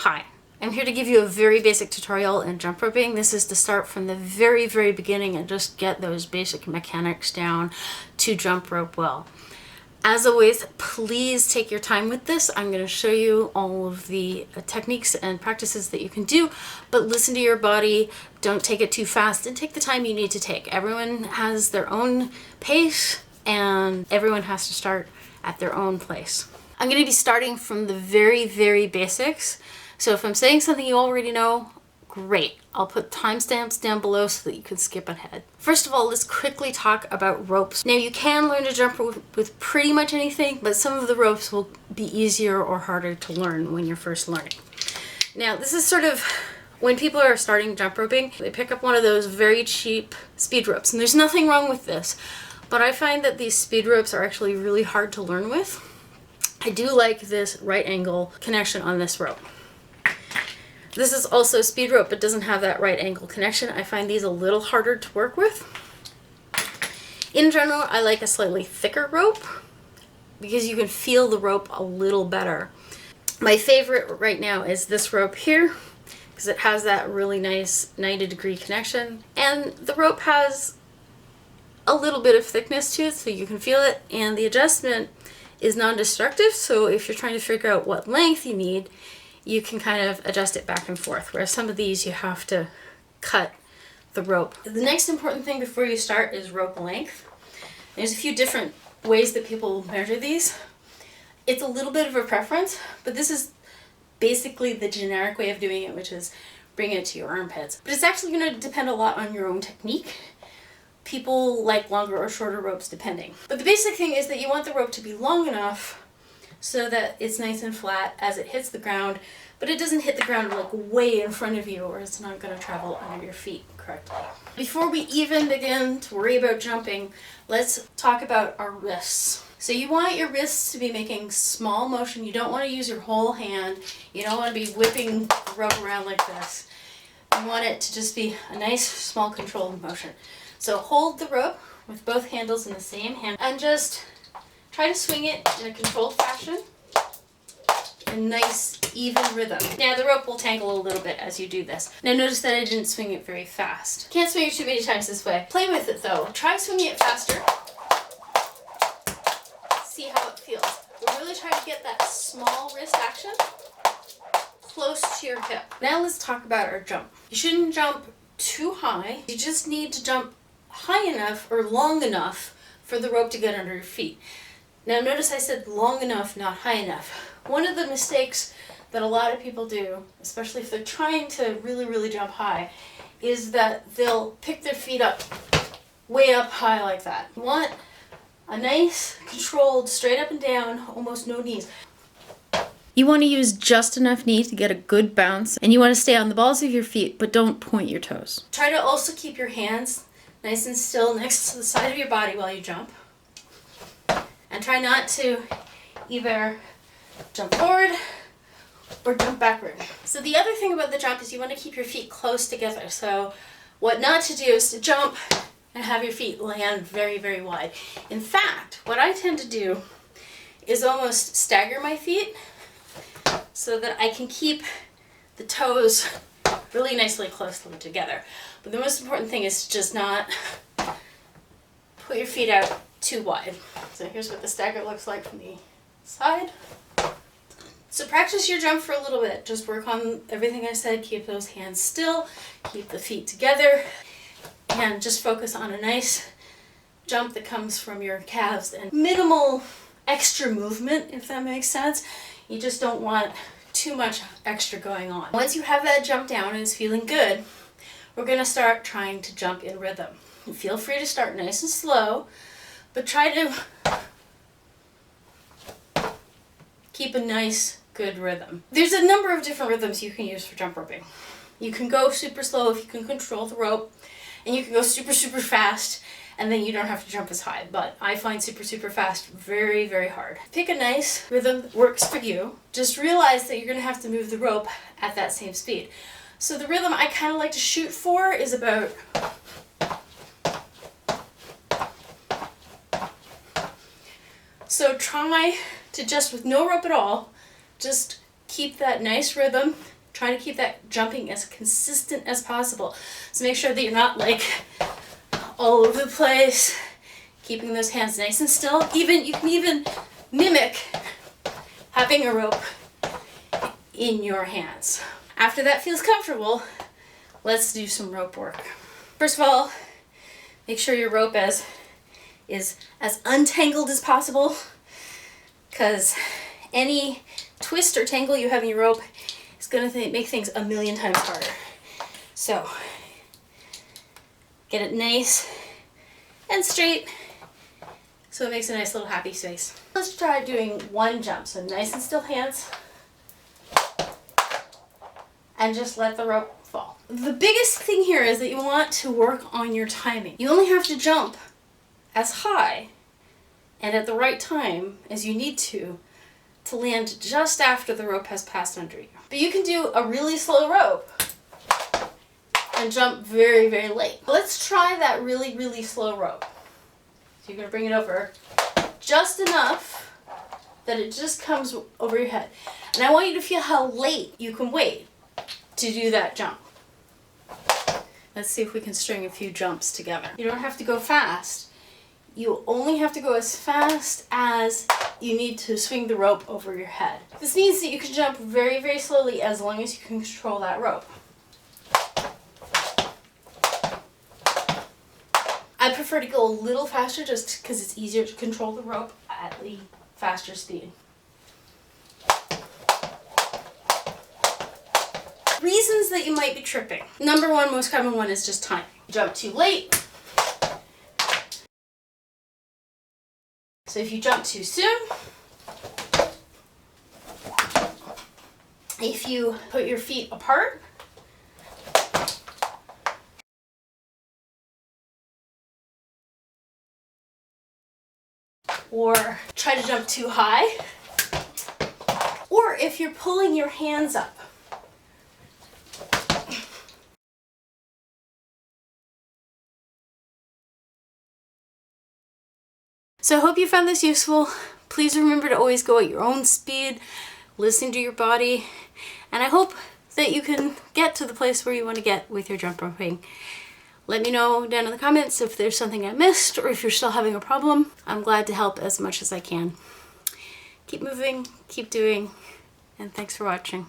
Hi, I'm here to give you a very basic tutorial in jump roping. This is to start from the very, very beginning and just get those basic mechanics down to jump rope well. As always, please take your time with this. I'm going to show you all of the techniques and practices that you can do, but listen to your body. Don't take it too fast and take the time you need to take. Everyone has their own pace and everyone has to start at their own place. I'm going to be starting from the very, very basics. So if I'm saying something you already know, great. I'll put timestamps down below so that you can skip ahead. First of all, let's quickly talk about ropes. Now you can learn to jump with pretty much anything, but some of the ropes will be easier or harder to learn when you're first learning. Now this is sort of when people are starting jump roping, they pick up one of those very cheap speed ropes, and there's nothing wrong with this, but I find that these speed ropes are actually really hard to learn with. I do like this right angle connection on this rope. This is also a speed rope, but doesn't have that right angle connection. I find these a little harder to work with. In general, I like a slightly thicker rope because you can feel the rope a little better. My favorite right now is this rope here because it has that really nice 90-degree connection. And the rope has a little bit of thickness to it so you can feel it, and the adjustment is non-destructive, so if you're trying to figure out what length you need, you can kind of adjust it back and forth, whereas some of these you have to cut the rope. The next important thing before you start is rope length. There's a few different ways that people measure these. It's a little bit of a preference, but this is basically the generic way of doing it, which is bring it to your armpits. But it's actually going to depend a lot on your own technique. People like longer or shorter ropes depending. But the basic thing is that you want the rope to be long enough so that it's nice and flat as it hits the ground, but it doesn't hit the ground like way in front of you or it's not going to travel under your feet correctly. Before we even begin to worry about jumping, let's talk about our wrists. So you want your wrists to be making small motion. You don't want to use your whole hand. You don't want to be whipping the rope around like this. You want it to just be a nice small controlled motion. So hold the rope with both handles in the same hand and just try to swing it in a controlled fashion, in nice, even rhythm. Now the rope will tangle a little bit as you do this. Now notice that I didn't swing it very fast. Can't swing it too many times this way. Play with it though. Try swinging it faster. See how it feels. We're really trying to get that small wrist action close to your hip. Now let's talk about our jump. You shouldn't jump too high. You just need to jump high enough or long enough for the rope to get under your feet. Now notice I said long enough, not high enough. One of the mistakes that a lot of people do, especially if they're trying to really, really jump high, is that they'll pick their feet up way up high like that. You want a nice, controlled, straight up and down, almost no knees. You want to use just enough knee to get a good bounce, and you want to stay on the balls of your feet, but don't point your toes. Try to also keep your hands nice and still next to the side of your body while you jump. And try not to either jump forward or jump backward. So the other thing about the jump is you want to keep your feet close together. So what not to do is to jump and have your feet land very, very wide. In fact, what I tend to do is almost stagger my feet so that I can keep the toes really nicely closely together. But the most important thing is to just not put your feet out too wide. So here's what the stagger looks like from the side. So practice your jump for a little bit. Just work on everything I said. Keep those hands still, keep the feet together, and just focus on a nice jump that comes from your calves and minimal extra movement, if that makes sense. You just don't want too much extra going on. Once you have that jump down and it's feeling good, we're going to start trying to jump in rhythm. Feel free to start nice and slow, but try to keep a nice, good rhythm. There's a number of different rhythms you can use for jump roping. You can go super slow if you can control the rope, and you can go super, super fast, and then you don't have to jump as high. But I find super, super fast very, very hard. Pick a nice rhythm that works for you. Just realize that you're going to have to move the rope at that same speed. So the rhythm I kind of like to shoot for is about So try to just with no rope at all, just keep that nice rhythm Try to keep that jumping as consistent as possible. So make sure that you're not like all over the place, keeping those hands nice and still. You can even mimic having a rope in your hands. After that feels comfortable, let's do some rope work. First of all, make sure your rope is as untangled as possible, because any twist or tangle you have in your rope is going to make things a million times harder. So get it nice and straight so it makes a nice little happy space. Let's try doing one jump. So nice and still hands, and just let the rope fall. The biggest thing here is that you want to work on your timing. You only have to jump as high and at the right time as you need to land just after the rope has passed under you. But you can do a really slow rope and jump very, very late. Let's try that really, really slow rope. So you're going to bring it over just enough that it just comes over your head. And I want you to feel how late you can wait to do that jump. Let's see if we can string a few jumps together. You don't have to go fast. You only have to go as fast as you need to swing the rope over your head. This means that you can jump very, very slowly as long as you can control that rope. I prefer to go a little faster just because it's easier to control the rope at the faster speed. Reasons that you might be tripping. Number one, most common one, is just time. Jump too late. So if you jump too soon, if you put your feet apart, or try to jump too high, or if you're pulling your hands up. So I hope you found this useful. Please remember to always go at your own speed, listening to your body, and I hope that you can get to the place where you want to get with your jump roping. Let me know down in the comments if there's something I missed or if you're still having a problem. I'm glad to help as much as I can. Keep moving, keep doing, and thanks for watching.